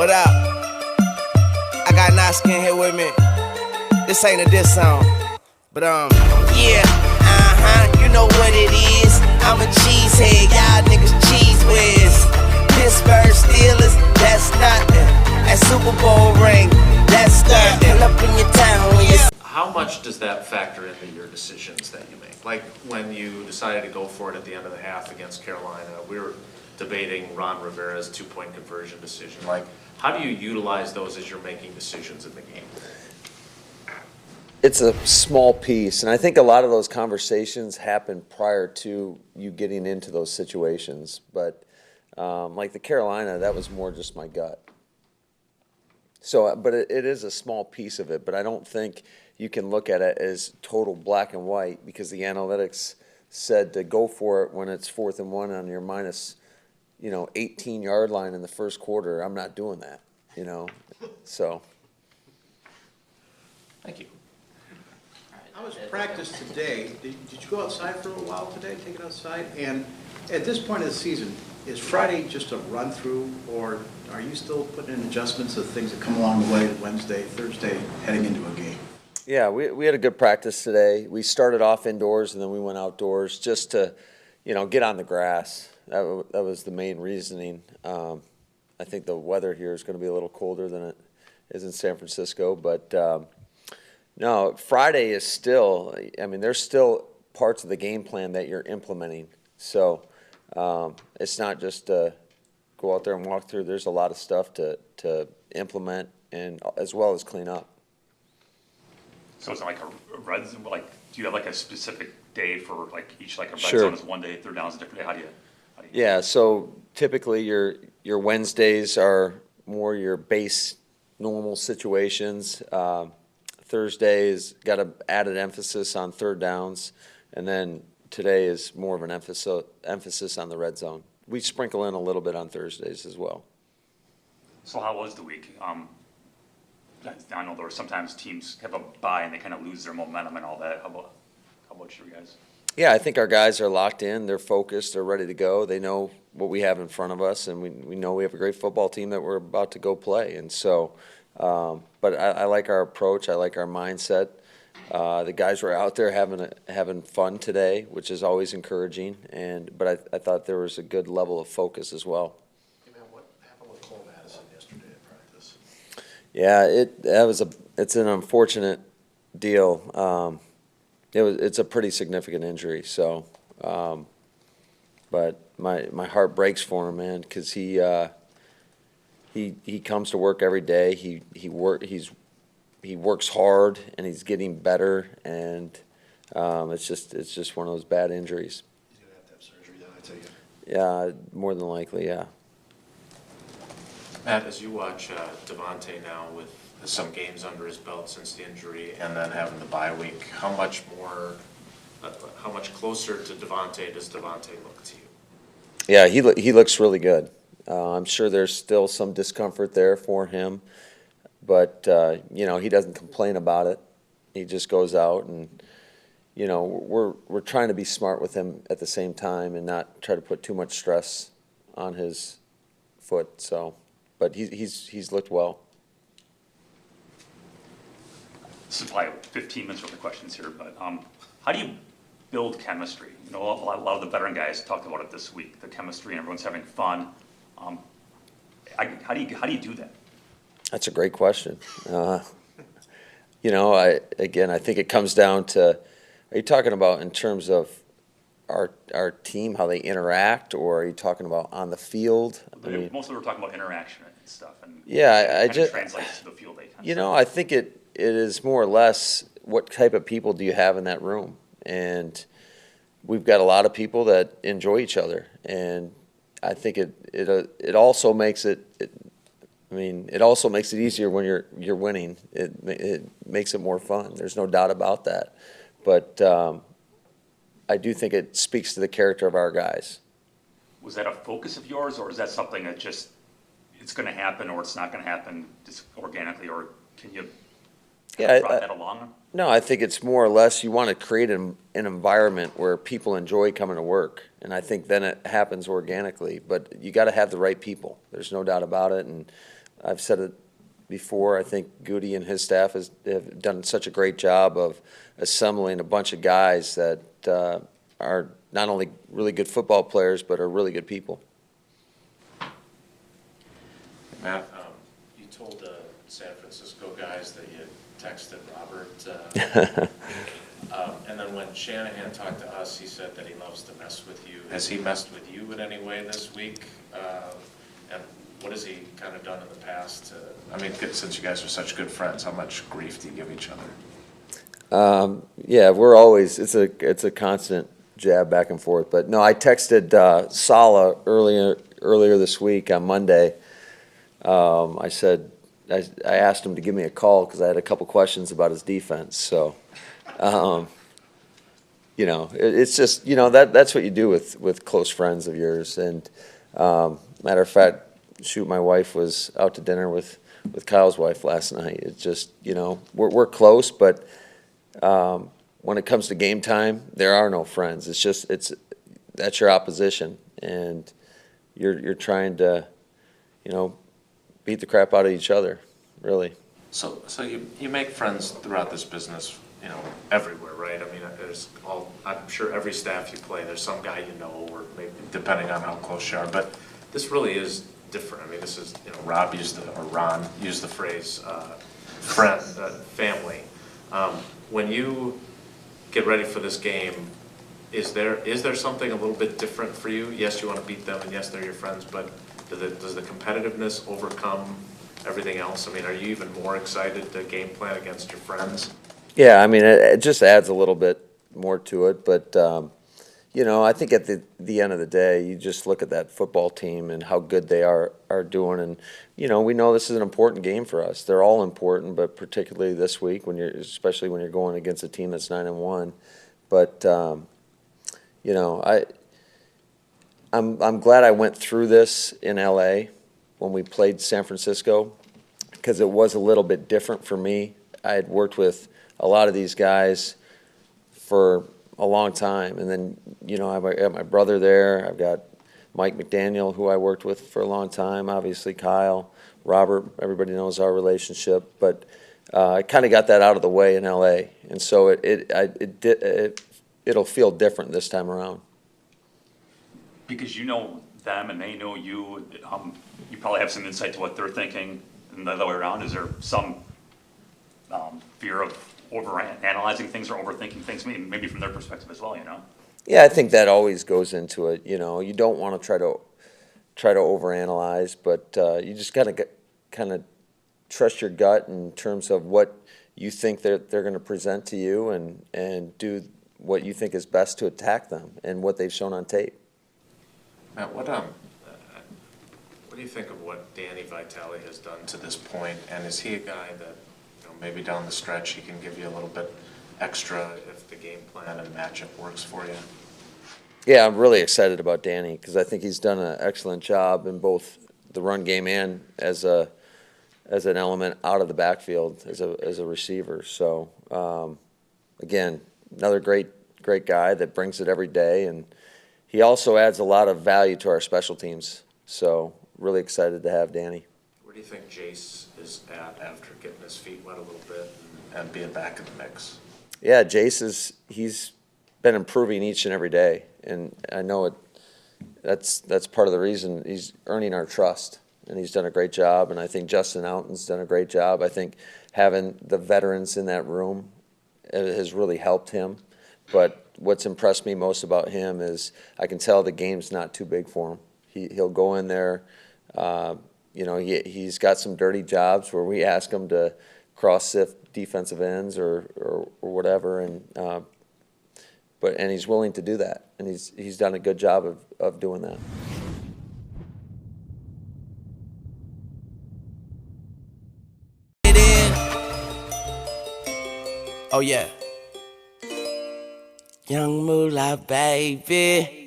What up? I got Naskin here with me. This ain't a diss song, but yeah, you know what it is. I'm a cheesehead, y'all niggas cheese whiz. Pittsburgh Steelers, that's nothing. That Super Bowl ring, that's nothing. Pull up in your town when you. How much does that factor into your decisions that you make? Like when you decided to go for it at the end of the half against Carolina, we were debating Ron Rivera's 2-point conversion decision. Like, how do you utilize those as you're making decisions in the game? It's a small piece, and I think a lot of those conversations happen prior to you getting into those situations. But like the Carolina, that was more just my gut. So, but it is a small piece of it, but I don't think you can look at it as total black and white because the analytics said to go for it when it's 4th and 1 on your minus, 18-yard line in the first quarter. I'm not doing that, so. Thank you. How was practice today? Did you go outside for a while today, take it outside? And at this point of the season, is Friday just a run-through, or are you still putting in adjustments of things that come along the way Wednesday, Thursday, heading into a game? Yeah, we had a good practice today. We started off indoors and then we went outdoors just to, get on the grass. That was the main reasoning. I think the weather here is going to be a little colder than it is in San Francisco, but no, Friday is still, there's still parts of the game plan that you're implementing. So it's not just go out there and walk through. There's a lot of stuff to implement and as well as clean up. So it's like a red zone, do you have like a specific day for each, a red Sure. zone is one day, third down is a different day? How do you? Yeah, so typically your Wednesdays are more your base normal situations. Thursdays got an added emphasis on third downs, and then today is more of an emphasis on the red zone. We sprinkle in a little bit on Thursdays as well. So how was the week? I know there were sometimes teams have a bye and they kind of lose their momentum and all that. How about you guys? Yeah, I think our guys are locked in. They're focused. They're ready to go. They know what we have in front of us, and we know we have a great football team that we're about to go play. And so, but I like our approach. I like our mindset. The guys were out there having fun today, which is always encouraging. But I thought there was a good level of focus as well. Hey man, what happened with Cole Madison yesterday at practice? Yeah, it's an unfortunate deal. It's a pretty significant injury. So, but my heart breaks for him, man, because he comes to work every day. He works hard and he's getting better, and it's just one of those bad injuries. He's going to have to have surgery then, I tell you. Yeah, more than likely, yeah. Matt, as you watch Devontae now with some games under his belt since the injury and then having the bye week, how much closer to Devontae does Devontae look to you? Yeah, he looks really good. I'm sure there's still some discomfort there for him, but he doesn't complain about it. He just goes out and we're trying to be smart with him at the same time and not try to put too much stress on his foot. So, but he's looked well. This is probably 15 minutes worth of questions here, but how do you build chemistry? A lot of the veteran guys talked about it this week, the chemistry and everyone's having fun. How do you do that? That's a great question. I think it comes down to, are you talking about in terms of our team, how they interact, or are you talking about on the field? Mostly we're talking about interaction and stuff, and yeah, it translates to the field. I think it is more or less what type of people do you have in that room, and we've got a lot of people that enjoy each other, and I think it also makes it. It also makes it easier when you're winning. It makes it more fun. There's no doubt about that. But I do think it speaks to the character of our guys. Was that a focus of yours, or is that something that just it's going to happen, or it's not going to happen just organically, or can you drive that along? No, I think it's more or less you want to create an environment where people enjoy coming to work, and I think then it happens organically. But you got to have the right people. There's no doubt about it, and I've said it before, I think Goody and his staff have done such a great job of assembling a bunch of guys that are not only really good football players, but are really good people. Matt, you told the San Francisco guys that you texted Robert, and then when Shanahan talked to us, he said that he loves to mess with you. Has he messed with you in any way this week? And what has he kind of done in the past? I mean, since you guys are such good friends, how much grief do you give each other? Yeah, we're always, it's a constant jab back and forth. But no, I texted Saleh earlier this week on Monday. I said, I asked him to give me a call because I had a couple questions about his defense. So, you know, it's just, you know, that's what you do with close friends of yours. And matter of fact, shoot, my wife was out to dinner with Kyle's wife last night. It's just, you know, we're close, but when it comes to game time, there are no friends. It's just, that's your opposition, and you're trying to, you know, beat the crap out of each other, really. So you make friends throughout this business, you know, everywhere, right? I mean, I'm sure every staff you play, there's some guy you know, or maybe depending on how close you are, but this really is different. I mean, this is, you know, Ron used the phrase friend, family. When you get ready for this game, is there something a little bit different for you? Yes, you want to beat them, and yes, they're your friends, but does the competitiveness overcome everything else? I mean, are you even more excited to game plan against your friends? Yeah, I mean, it just adds a little bit more to it, but you know, I think at the end of the day, you just look at that football team and how good they are doing, and you know, we know this is an important game for us. They're all important, but particularly this week, especially when you're going against a team that's 9-1. But you know, I'm glad I went through this in LA when we played San Francisco, because it was a little bit different for me. I had worked with a lot of these guys for a long time, and then, you know, I have my brother there. I've got Mike McDaniel, who I worked with for a long time, obviously Kyle, Robert, everybody knows our relationship, but I kind of got that out of the way in LA, and so it'll feel different this time around. Because you know them and they know you, you probably have some insight to what they're thinking, and the other way around. Is there some fear of over-analyzing things or overthinking things, maybe from their perspective as well, you know? Yeah, I think that always goes into it. You know, you don't want to try to overanalyze, but you just got to kind of trust your gut in terms of what you think they're going to present to you, and do what you think is best to attack them and what they've shown on tape. Matt, what do you think of what Danny Vitale has done to this point, and is he a guy that, you know, maybe down the stretch he can give you a little bit extra if the game plan and matchup works for you? Yeah, I'm really excited about Danny because I think he's done an excellent job in both the run game and as an element out of the backfield as a receiver. So again, another great guy that brings it every day, and he also adds a lot of value to our special teams. So really excited to have Danny. Where do you think Jace is at after getting his feet wet a little bit and being back in the mix? Yeah, Jace he's been improving each and every day, and I know that's part of the reason he's earning our trust, and he's done a great job. And I think Justin Outen's done a great job. I think having the veterans in that room has really helped him. But what's impressed me most about him is I can tell the game's not too big for him. He'll go in there. You know, he's got some dirty jobs where we ask him to cross-sift defensive ends or whatever, and he's willing to do that, and he's done a good job of doing that. Oh yeah. Young Moolah, baby.